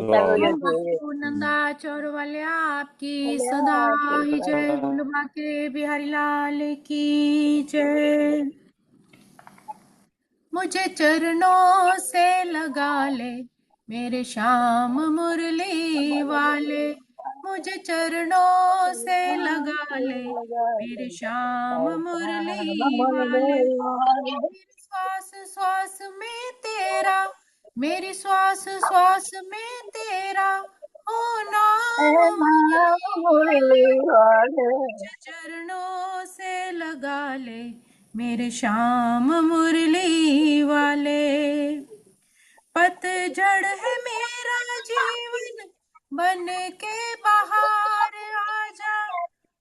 वाह। नंदा चौर वाले आपकी सदा ही जय। गुलबा के बिहारी लाल की जय। मुझे चरणों से लगा ले मेरे श्याम मुरली वाले। मुझे चरणों से लगा ले मेरे श्याम मुरली वाले। मेरी श्वास श्वास में तेरा, मेरी श्वास श्वास में तेरा हो नाम मुरली वाले। मुझे चरणों से लगा ले मेरे श्याम मुरली वाले। पतझड़ है मेरा जीवन बन के बाहर आजा।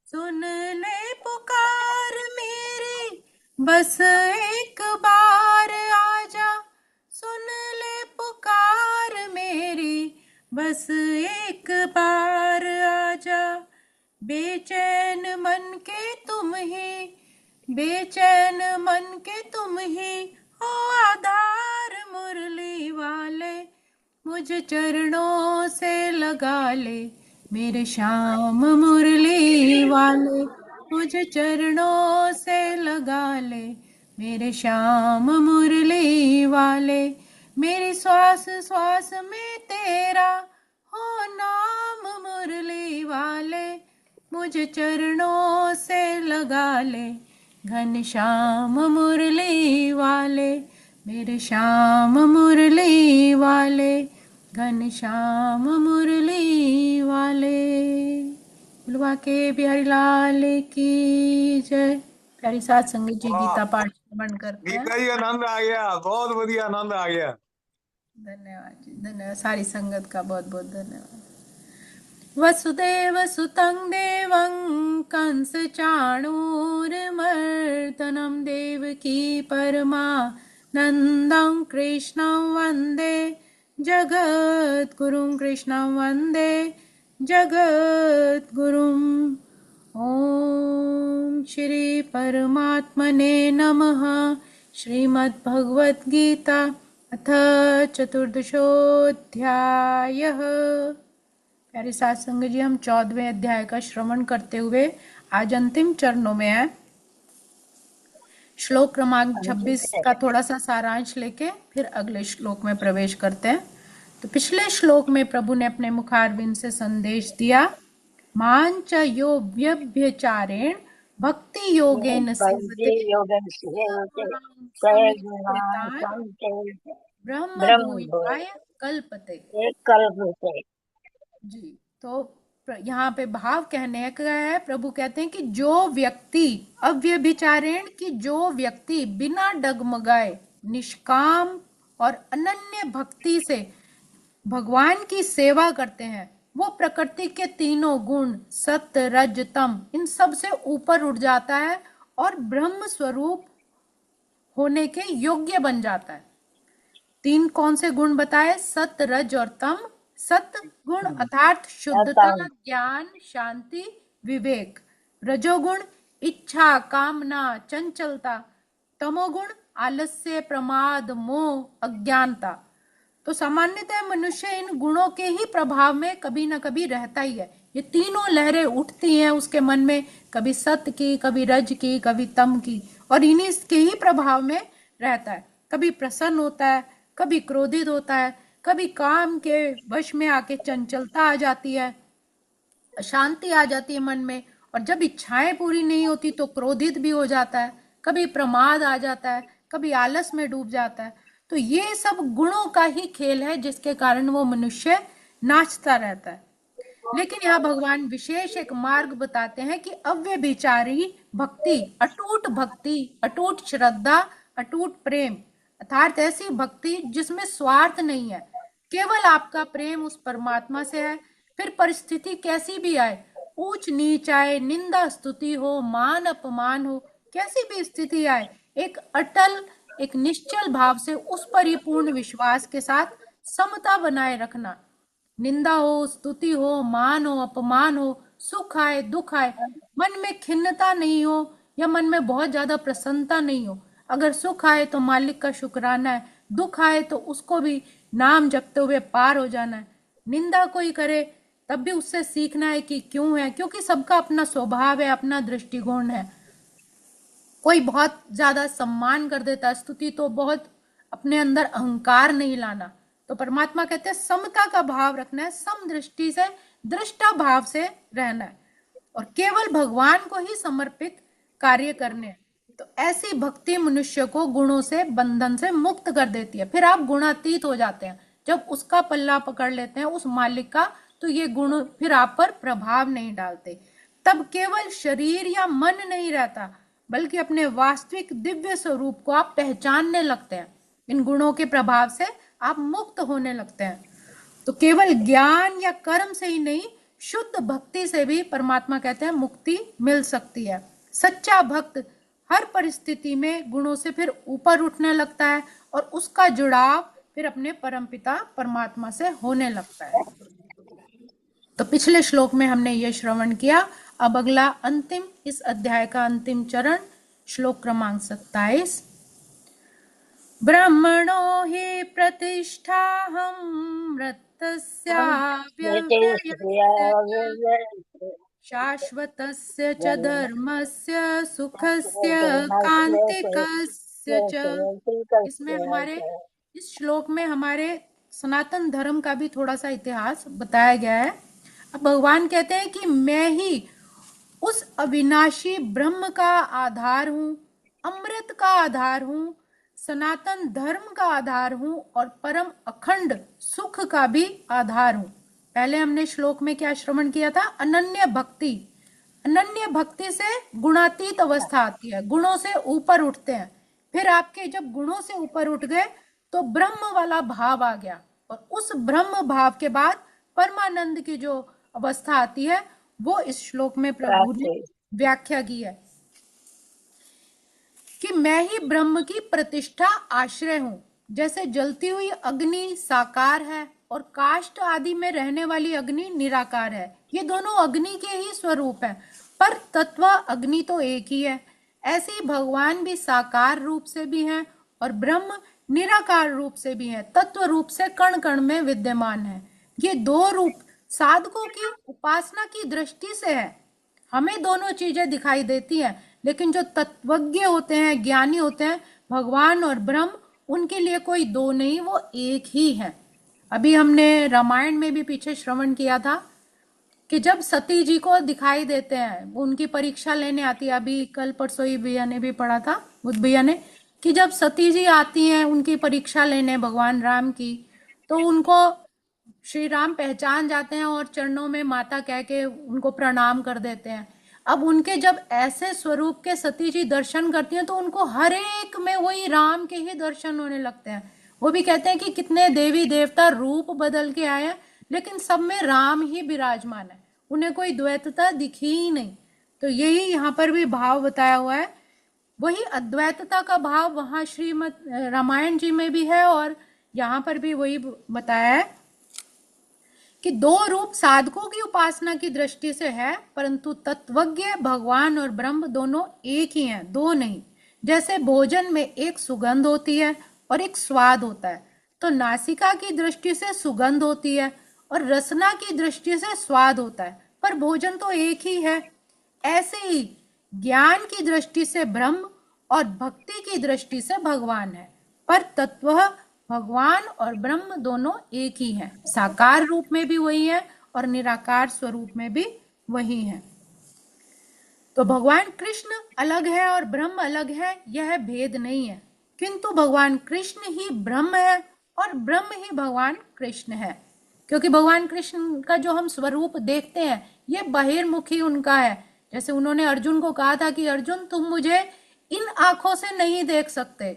सुन ले पुकार मेरी बस एक बार आजा। सुन ले पुकार मेरी बस एक बार आजा। बेचैन मन के तुम ही, बेचैन मन के तुम ही हो आधार मुरली वाले। मुझे चरणों से लगा ले मेरे श्याम मुरली वाले। मुझे चरणों से लगा ले मेरे श्याम मुरली वाले। मेरी श्वास श्वास में तेरा हो नाम मुरली वाले। मुझे चरणों से लगा ले घनश्याम मुरली वाले। मेरे श्याम मुरली वाले, घनश्याम मुरली वाले। बुलवा के बिहारी लाल की जय। प्यारी साथ संगत जी गीता पाठ श्रवण करते हैं। गीता जी आनंद आ गया, बहुत बढ़िया आनंद आ गया। धन्यवाद जी, धन्यवाद। सारी संगत का बहुत बहुत धन्यवाद। वसुदेव सुतं देवं कंस चाणूरमर्दनं देवकी परमानन्दं कृष्णं वन्दे जगद्गुरुं। कृष्णं वन्दे जगद्गुरुम्। ॐ श्री परमात्मने नमः। श्रीमद्भगवद्गीता अथ चतुर्दशोऽध्यायः। प्यारे साथ संगत जी, हम 14वें अध्याय का श्रवण करते हुए आज अंतिम चरणों में है। श्लोक क्रमांक 26 का थोड़ा सा सारांश लेके फिर अगले श्लोक में प्रवेश करते हैं। तो पिछले श्लोक में प्रभु ने अपने मुखारविंद से संदेश दिया, मांच यो व्यभ्यचारेण भक्ति योगेन सेवते ब्रह्म भूयाय कल्पते। जी, तो यहाँ पे भाव कहने का है, प्रभु कहते हैं कि जो व्यक्ति अव्यभिचारेण, की जो व्यक्ति बिना डगमगाए निष्काम और अनन्य भक्ति से भगवान की सेवा करते हैं, वो प्रकृति के तीनों गुण सत्य रज तम इन सब से ऊपर उठ जाता है और ब्रह्म स्वरूप होने के योग्य बन जाता है। तीन कौन से गुण बताए? सत्य रज और तम। सत्य गुण अर्थात शुद्धता, ज्ञान, शांति, विवेक। रजोगुण इच्छा, कामना, चंचलता। तमोगुण आलस्य, प्रमाद, मोह, अज्ञानता। तो सामान्यतः मनुष्य इन गुणों के ही प्रभाव में कभी ना कभी रहता ही है। ये तीनों लहरें उठती हैं उसके मन में, कभी सत्य की, कभी रज की, कभी तम की, और इन्हीं के ही प्रभाव में रहता है। कभी प्रसन्न होता है, कभी क्रोधित होता है, कभी काम के वश में आके चंचलता आ जाती है, अशांति आ जाती है मन में, और जब इच्छाएं पूरी नहीं होती तो क्रोधित भी हो जाता है, कभी प्रमाद आ जाता है, कभी आलस में डूब जाता है। तो ये सब गुणों का ही खेल है जिसके कारण वो मनुष्य नाचता रहता है। लेकिन यहाँ भगवान विशेष एक मार्ग बताते हैं कि अव्यभिचारी भक्ति, अटूट श्रद्धा, अटूट प्रेम, अर्थात ऐसी भक्ति जिसमें स्वार्थ नहीं है, केवल आपका प्रेम उस परमात्मा से है। फिर परिस्थिति कैसी भी आए, ऊंच नीच आए, निंदा स्तुति हो, मान अपमान हो, कैसी भी स्थिति आए, एक अटल, एक निश्चल भाव से उस परिपूर्ण विश्वास के साथ समता बनाए रखना। निंदा हो, स्तुति हो, मान हो, अपमान हो, सुख आए, दुख आए, मन में खिन्नता नहीं हो या मन में बहुत ज्यादा प्रसन्नता नहीं हो। अगर सुख आए तो मालिक का शुक्राना है, दुख आए तो उसको भी नाम जपते हुए पार हो जाना है। निंदा कोई करे तब भी उससे सीखना है कि क्यों है, क्योंकि सबका अपना स्वभाव है, अपना दृष्टिकोण है। कोई बहुत ज्यादा सम्मान कर देता है, स्तुति, तो बहुत अपने अंदर अहंकार नहीं लाना। तो परमात्मा कहते हैं समता का भाव रखना है, सम दृष्टि से, दृष्टा भाव से रहना है, और केवल भगवान को ही समर्पित कार्य करने हैं। तो ऐसी भक्ति मनुष्य को गुणों से, बंधन से मुक्त कर देती है। फिर आप गुणातीत हो जाते हैं। जब उसका पल्ला पकड़ लेते हैं उस मालिक का, तो ये गुण फिर आप पर प्रभाव नहीं डालते। तब केवल शरीर या मन नहीं रहता, बल्कि अपने वास्तविक दिव्य स्वरूप को आप पहचानने लगते हैं। इन गुणों के प्रभाव से आप मुक्त होने लगते हैं। तो केवल ज्ञान या कर्म से ही नहीं, शुद्ध भक्ति से भी परमात्मा कहते हैं मुक्ति मिल सकती है। सच्चा भक्त हर परिस्थिति में गुणों से फिर ऊपर उठने लगता है, और उसका जुड़ाव फिर अपने परमपिता परमात्मा से होने लगता है। तो पिछले श्लोक में हमने ये श्रवण किया। अब अगला अंतिम, इस अध्याय का अंतिम चरण, श्लोक क्रमांक 27। ब्रह्मणो हि प्रतिष्ठाहं मृतस्याव्यव्ययस्य शाश्वतस्य च धर्मस्य सुखस्य कान्तिकस्य च। इसमें हमारे, इस श्लोक में हमारे सनातन धर्म का भी थोड़ा सा इतिहास बताया गया है। अब भगवान कहते हैं कि मैं ही उस अविनाशी ब्रह्म का आधार हूँ, अमृत का आधार हूँ, सनातन धर्म का आधार हूँ, और परम अखंड सुख का भी आधार हूँ। पहले हमने श्लोक में क्या श्रवण किया था? अनन्य भक्ति। अनन्य भक्ति से गुणातीत अवस्था आती है, गुणों से ऊपर उठते हैं। फिर आपके जब गुणों से ऊपर उठ गए तो ब्रह्म वाला भाव आ गया, और उस ब्रह्म भाव के बाद परमानंद की जो अवस्था आती है, वो इस श्लोक में प्रभु ने व्याख्या की है कि मैं ही ब्रह्म की प्रतिष्ठा आश्रय हूं। जैसे जलती हुई अग्नि साकार है और काष्ठ आदि में रहने वाली अग्नि निराकार है, ये दोनों अग्नि के ही स्वरूप है, पर तत्व अग्नि तो एक ही है। ऐसे ही भगवान भी साकार रूप से भी हैं और ब्रह्म निराकार रूप से भी है, तत्व रूप से कण कण में विद्यमान है। ये दो रूप साधकों की उपासना की दृष्टि से है, हमें दोनों चीजें दिखाई देती हैं, लेकिन जो तत्वज्ञ होते हैं, ज्ञानी होते हैं, भगवान और ब्रह्म, उनके लिए कोई दो नहीं, वो एक ही है। अभी हमने रामायण में भी पीछे श्रवण किया था कि जब सती जी को दिखाई देते हैं, वो उनकी परीक्षा लेने आती है। अभी कल परसों ही भैया ने भी पढ़ा था, बुद्ध भैया ने, कि जब सती जी आती हैं उनकी परीक्षा लेने भगवान राम की, तो उनको श्री राम पहचान जाते हैं और चरणों में माता कह के उनको प्रणाम कर देते हैं। अब उनके जब ऐसे स्वरूप के सती जी दर्शन करती हैं, तो उनको हर एक में वही राम के ही दर्शन होने लगते हैं। वो भी कहते हैं कि कितने देवी देवता रूप बदल के आए हैं, लेकिन सब में राम ही विराजमान है, उन्हें कोई द्वैतता दिखी ही नहीं। तो यही यहाँ पर भी भाव बताया हुआ है, वही अद्वैतता का भाव वहां श्रीमद रामायण जी में भी है, और यहाँ पर भी वही बताया है कि दो रूप साधकों की उपासना की दृष्टि से है, परंतु तत्वज्ञ भगवान और ब्रह्म दोनों एक ही हैं, दो नहीं। जैसे भोजन में एक सुगंध होती है और एक स्वाद होता है, तो नासिका की दृष्टि से सुगंध होती है और रसना की दृष्टि से स्वाद होता है, पर भोजन तो एक ही है। ऐसे ही ज्ञान की दृष्टि से ब्रह्म और भक्ति की दृष्टि से भगवान है, पर तत्व भगवान और ब्रह्म दोनों एक ही हैं। साकार रूप में भी वही है और निराकार स्वरूप में भी वही है। तो भगवान कृष्ण अलग है और ब्रह्म अलग है, यह भेद नहीं है, किंतु भगवान कृष्ण ही ब्रह्म है और ब्रह्म ही भगवान कृष्ण है। क्योंकि भगवान कृष्ण का जो हम स्वरूप देखते हैं, ये बहिर्मुखी उनका है। जैसे उन्होंने अर्जुन को कहा था कि अर्जुन तुम मुझे इन आंखों से नहीं देख सकते,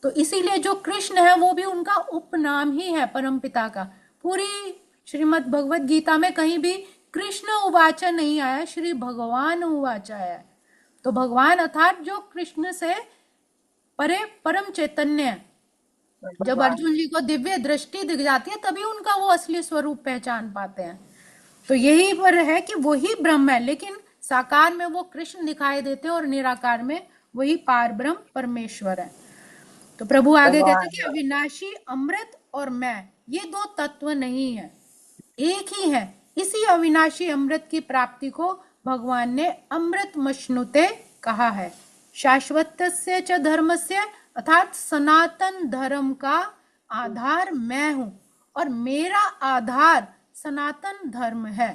तो इसीलिए जो कृष्ण है वो भी उनका उपनाम ही है परमपिता का। पूरी श्रीमद् भगवत गीता में कहीं भी कृष्ण उवाच नहीं आया, श्री भगवान उवाच आया। तो भगवान अर्थात जो कृष्ण से परे परम चैतन्य है। जब अर्जुन जी को दिव्य दृष्टि दिख जाती है, तभी उनका वो असली स्वरूप पहचान पाते हैं। तो यही पर है कि वही ब्रह्म है, लेकिन साकार में वो कृष्ण दिखाई देते हैं और निराकार में वही पार ब्रह्म परमेश्वर है। तो प्रभु आगे कहते हैं कि अविनाशी अमृत और मैं, ये दो तत्व नहीं है। एक ही हैं। इसी अविनाशी अमृत की प्राप्ति को भगवान ने अमृत मश्नुते कहा है। शाश्वतस्य च धर्मस्य, अर्थात सनातन धर्म का आधार मैं हूं और मेरा आधार सनातन धर्म है।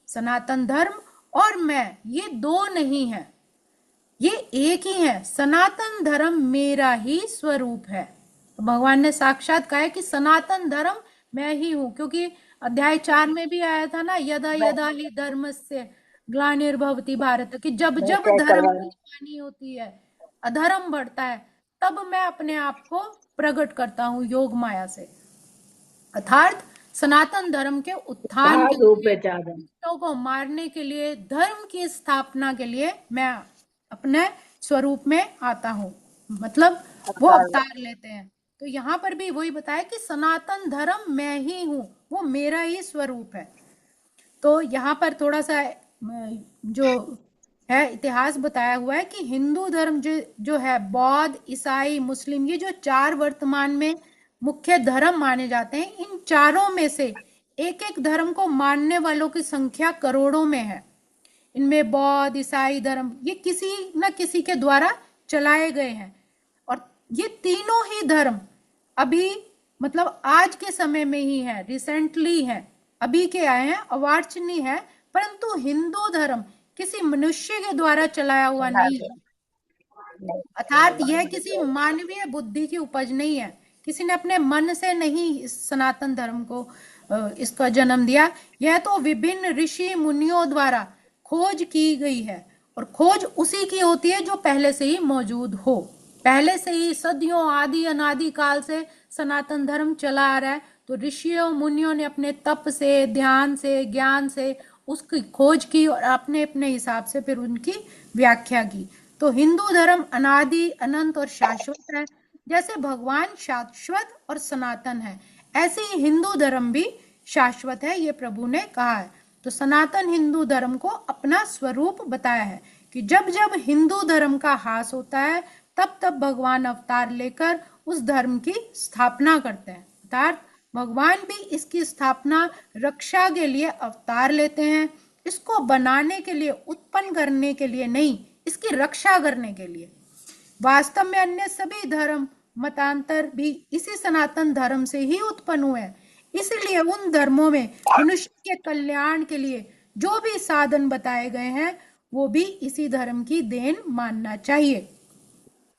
सनातन धर्म और मैं ये दो नहीं है, ये एक ही है। सनातन धर्म मेरा ही स्वरूप है। तो भगवान ने साक्षात कहा है कि सनातन धर्म मैं ही हूं, क्योंकि अध्याय 4 में भी आया था ना, यदा यदा ही धर्मस्य ग्लानिर्भवति भारत, कि जब जब धर्म की हानि होती है, अधर्म बढ़ता है, तब मैं अपने आप को प्रकट करता हूं योग माया से। अर्थात सनातन धर्म के उत्थान के लिए, दुष्टों को मारने के लिए, धर्म की स्थापना के लिए मैं अपने स्वरूप में आता हूं, मतलब वो अवतार लेते हैं। तो यहाँ पर भी वही बताया कि सनातन धर्म मैं ही हूं, वो मेरा ही स्वरूप है। तो यहाँ पर थोड़ा सा जो है इतिहास बताया हुआ है कि हिंदू धर्म जो है, बौद्ध, ईसाई, मुस्लिम, ये जो 4 वर्तमान में मुख्य धर्म माने जाते हैं, इन चारों में से एक एक धर्म को मानने वालों की संख्या करोड़ों में है। इनमें बौद्ध, ईसाई धर्म ये किसी न किसी के द्वारा चलाए गए हैं, और ये तीनों ही धर्म अभी मतलब आज के समय में ही है, रिसेंटली है, अभी के आए हैं, अवांछनीय है। परंतु हिंदू धर्म किसी मनुष्य के द्वारा चलाया हुआ नहीं है, अर्थात यह किसी मानवीय बुद्धि की उपज नहीं है। किसी ने अपने मन से नहीं इस सनातन धर्म को इसका जन्म दिया। यह तो विभिन्न ऋषि मुनियों द्वारा खोज की गई है, और खोज उसी की होती है जो पहले से ही मौजूद हो। पहले से ही सदियों आदि अनादि काल से सनातन धर्म चला आ रहा है, तो ऋषियों मुनियों ने अपने तप से, ध्यान से, ज्ञान से उसकी खोज की और अपने अपने हिसाब से फिर उनकी व्याख्या की। तो हिंदू धर्म अनादि, अनंत और शाश्वत है। जैसे भगवान शाश्वत और सनातन है, ऐसे ही हिंदू धर्म भी शाश्वत है, ये प्रभु ने कहा है। तो सनातन हिंदू धर्म को अपना स्वरूप बताया है कि जब जब हिंदू धर्म का ह्रास होता है, तब तब भगवान अवतार लेकर उस धर्म की स्थापना करते हैं। अर्थात भगवान भी इसकी स्थापना, रक्षा के लिए अवतार लेते हैं, इसको बनाने के लिए, उत्पन्न करने के लिए नहीं, इसकी रक्षा करने के लिए। वास्तव में अन्य सभी धर्म मतांतर भी इसी सनातन धर्म से ही उत्पन्न हुए हैं। इसलिए उन धर्मों में मनुष्य के कल्याण के लिए जो भी साधन बताए गए हैं, वो भी इसी धर्म की देन मानना चाहिए।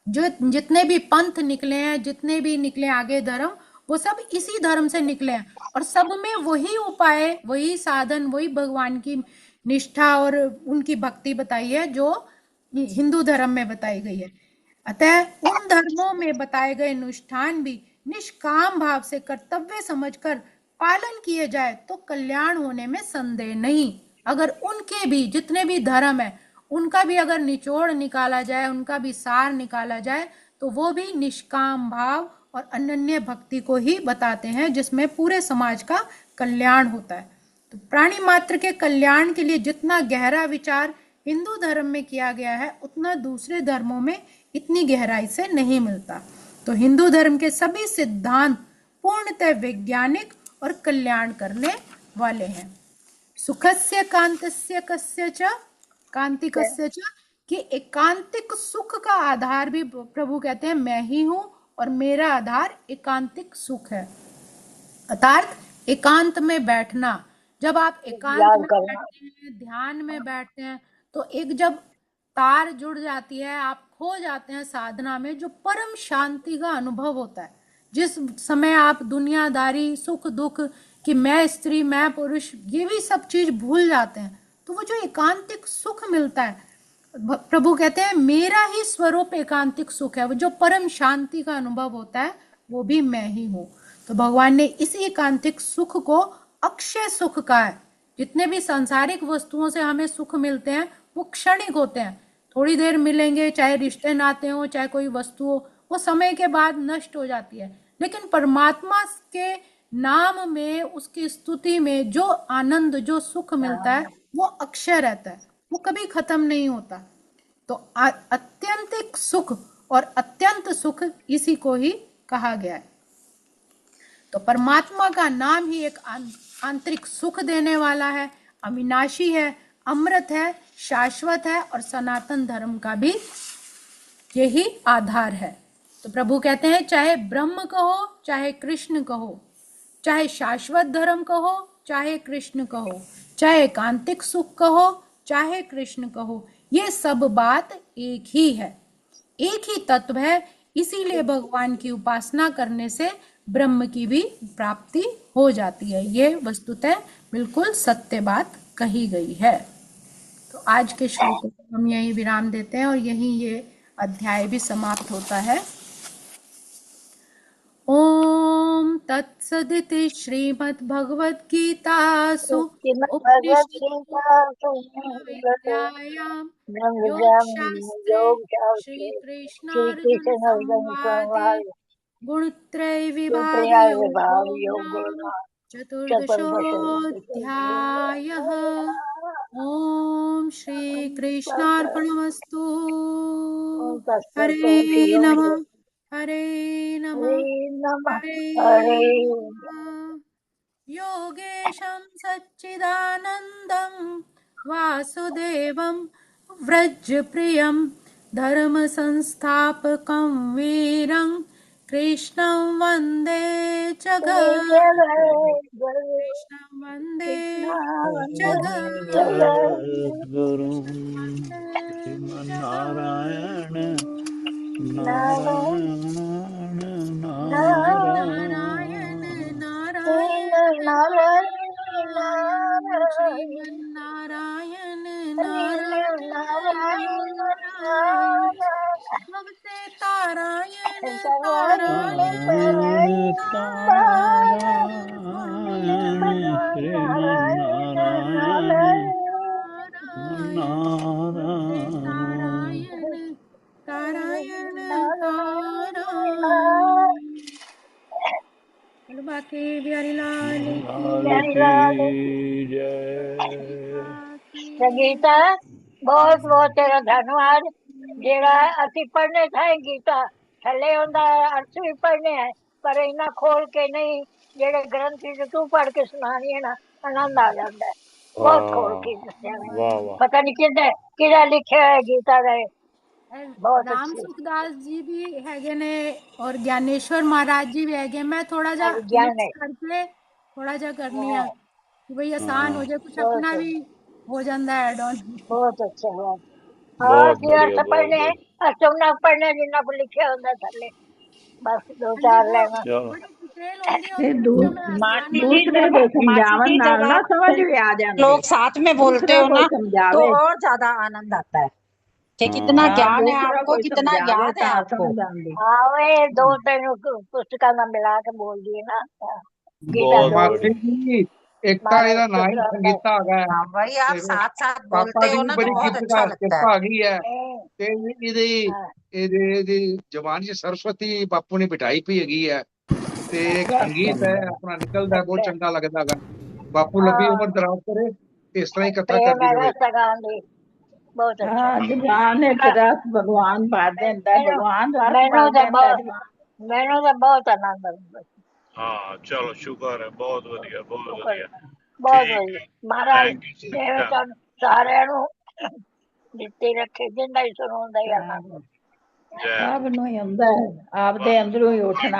जो जितने भी पंथ निकले हैं, जितने भी निकले आगे धर्म, वो सब इसी धर्म से निकले हैं, और सब में वही उपाय, वही साधन, वही भगवान की निष्ठा और उनकी भक्ति बताई है जो हिंदू धर्म में बताई गई है। अतः उन धर्मों में बताए गए अनुष्ठान भी निष्काम भाव से कर्तव्य समझकर पालन किए जाए तो कल्याण होने में संदेह नहीं। अगर उनके भी जितने भी धर्म है, उनका भी अगर निचोड़ निकाला जाए, उनका भी सार निकाला जाए, तो वो भी निष्काम भाव और अनन्य भक्ति को ही बताते हैं, जिसमें पूरे समाज का कल्याण होता है। तो प्राणी मात्र के कल्याण के लिए जितना गहरा विचार हिंदू धर्म में किया गया है, उतना दूसरे धर्मों में इतनी गहराई से नहीं मिलता। तो हिंदू धर्म के सभी सिद्धांत पूर्णतः वैज्ञानिक और कल्याण करने वाले हैं। सुखस्य कांतस्य कस्य च कांतिकस्य च, कि एकांतिक सुख का आधार भी प्रभु कहते हैं मैं ही हूं, और मेरा आधार एकांतिक सुख है। अर्थात एकांत में बैठना, जब आप एकांत में बैठते हैं, ध्यान में बैठते हैं, तो एक जब तार जुड़ जाती है, आप खो जाते हैं साधना में, जो परम शांति का अनुभव होता है। जिस समय आप दुनियादारी, सुख दुख, कि मैं स्त्री, मैं पुरुष, ये भी सब चीज भूल जाते हैं, तो वो जो एकांतिक सुख मिलता है, प्रभु कहते हैं मेरा ही स्वरूप एकांतिक सुख है, वो जो परम शांति का अनुभव होता है, वो भी मैं ही हूँ। तो भगवान ने इसी एकांतिक सुख को अक्षय सुख कहा है। जितने भी सांसारिक वस्तुओं से हमें सुख मिलते हैं, वो क्षणिक होते हैं, थोड़ी देर मिलेंगे, चाहे रिश्ते नाते हो, चाहे कोई वस्तु हो, वो समय के बाद नष्ट हो जाती है। लेकिन परमात्मा के नाम में, उसकी स्तुति में जो आनंद, जो सुख मिलता है, वो अक्षय रहता है, वो कभी खत्म नहीं होता। तो अत्यंतिक सुख और अत्यंत सुख इसी को ही कहा गया है। तो परमात्मा का नाम ही एक आंतरिक सुख देने वाला है, अविनाशी है, अमृत है, शाश्वत है और सनातन धर्म का भी यही आधार है। तो प्रभु कहते हैं चाहे ब्रह्म कहो, चाहे कृष्ण कहो, चाहे शाश्वत धर्म कहो, चाहे कृष्ण कहो, चाहे एकांतिक सुख कहो, चाहे कृष्ण कहो, ये सब बात एक ही है, एक ही तत्व है। इसीलिए भगवान की उपासना करने से ब्रह्म की भी प्राप्ति हो जाती है। ये वस्तुतः बिल्कुल सत्य बात कही गई है। तो आज के श्लोक को हम यही विराम देते हैं और यही ये अध्याय भी समाप्त होता है। ओम तत्सदिति श्रीमद्भगवद्गीतासु उपनिषत्सु ब्रह्मविद्यायां योगशास्त्रे श्रीकृष्णार्जुन संवादे गुणत्रय विभाग योगो नाम चतुर्दशोऽध्यायः। ओम श्री कृष्णार्पणमस्तु। हरे नमः, हरे नमः, हरे नमः। योगेशं सच्चिदानन्दं वासुदेवं व्रजप्रियं धर्मसंस्थापकं वीरं कृष्णं वन्दे कृष्णं वन्दे जगद्गुरु श्रीमन्नारायण नारायण नारायण नारायण नारायण श्रीमन्नारायण नारायण नारायण भवते तारायण तारायण तारायण श्रीमन्नारायण नारायण तारायण तारायण। बाकी बिहारी लाल लाल की जय। गीता बहुत बहुत तेरा धन्यवाद जेड़ा ਅਸੀਂ पढ़ने थे गीता थले होंदा अर्थ भी पढ़ने है पर इना खोल के नहीं जेड़े ग्रंथ जो तू पढ़ के सुनानी है ना आनंद आ जाता है बहुत खोल के दस्या वाह वाह पता नहीं किदा लिखे है गीता का बहुत राम अच्छी सुखदास जी भी हैगे ने और ज्ञानेश्वर महाराज जी भी हैगे। मैं थोड़ा जा विज्ञान मिक्स है करके थोड़ा जा करनी है कि भाई आसान हो जाए, कुछ बहुत अपना भी हो जाता है एड ऑन। बहुत अच्छा बहुत और बहुत की बढ़िया अर्थ बहुत पढ़ने बढ़िया। तुमने पढ़ने जिन्ना को लिखे होंगे थले बस दो हाँ जी, चार वो लेना चलो बड़ी डिटेल होती है, ये उसके विचों में आसान मासी जी दूसरे जब को मासी समझावन जी नाल जब ना आप समझ भी आ जाते लोग साथ में बोलते दूसरा हो कोई ना तो समझावे और ज्यादा आनंद आता है कि कितना हाँ ज्ञान है दूसरा आपको, कोई कितना समझावे याद है ता आपको। समझ आंदी हाँ वे दो तीन पुस्तकों में मिला के बोल दिए ना गीता बहुत दो ਮਾਸੀ बढ़िया। ਜੀ ਇੱਕ ਤਾਂ महाराज ਇਹਦਾ ਨਾਂ ਹੀ सुखराम ਸੰਗੀਤਾ ਹੈਗਾ ਹੈ हाँ भाई, आप ਤੇ साथ साथ ਪਾਪਾ बोलते ਦੀ हो ਵੀ ना तो ਬੜੀ बहुत अच्छा लगता है। ਕਿਰਪਾ ਹੈਗੀ ਹੈ दास ਤੇ ਇਹਦੀ ਜ਼ਬਾਨ 'ਚ ਸਰਸਵਤੀ ਬਾਪੂ ਨੇ ਬਿਠਾਈ ਪਈ ਹੈਗੀ ਹੈ ਤੇ ਸੰਗੀਤ ਹੈ ਆਪਣਾ ਨਿਕਲਦਾ ਬਹੁਤ अच्छा ਚੰਗਾ ਲੱਗਦਾ ਹੈਗਾ। ਬਾਪੂ ਲੰਬੀ हाँ ਉਮਰ ਦਰਾਜ਼ ਕਰੇ ਇਸ ਤਰ੍ਹਾਂ ਹੀ ਕਥਾ प्रेम करदी है रहे। रस गांधी बहुत अच्छा हाँ जबान एक रस भगवान भर देता है, मैनू भगवान रस मैनू भर तो देता है बहुत जबान मैनू तो बहुत आनंद आता है हाँ चलो शुक्र है, बहुत बढ़िया बहुत शुक्र बढ़िया। बहुत ठीक बढ़िया है, महाराज थैंक यू देवे संगीता। तुम सारे ਦਿੱਤੇ ਰੱਖੇ ਜਿੰਦਾ ਹੀ ਸੁਣਾਉਂਦਾ ਹੀ ਆਨੰਦ जय सब नु ही हुंदा है, आपदे अंदरों ही उठना